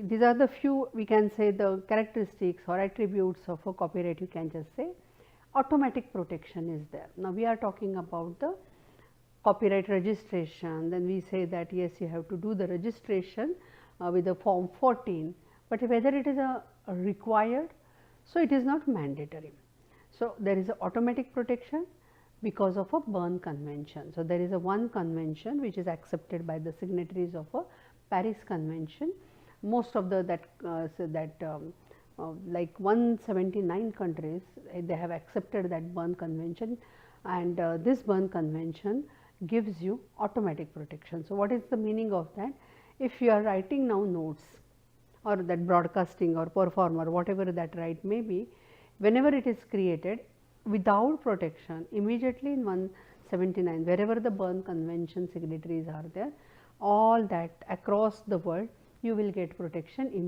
these are the few, we can say, the characteristics or attributes of a copyright. You can just say automatic protection is there. Now, we are talking about the copyright registration, then we say that yes, you have to do the registration with the form 14, but whether it is a required, so it is not mandatory. So, there is a automatic protection because of a Berne convention. So, there is a one convention which is accepted by the signatories of a Paris convention. Most of the like 179 countries, they have accepted that Berne convention, and this Berne convention gives you automatic protection. So, what is the meaning of that? If you are writing now notes or that broadcasting or performer, whatever that right may be, whenever it is created without protection, immediately in 179, wherever the Berne convention signatories are there, all that across the world, you will get protection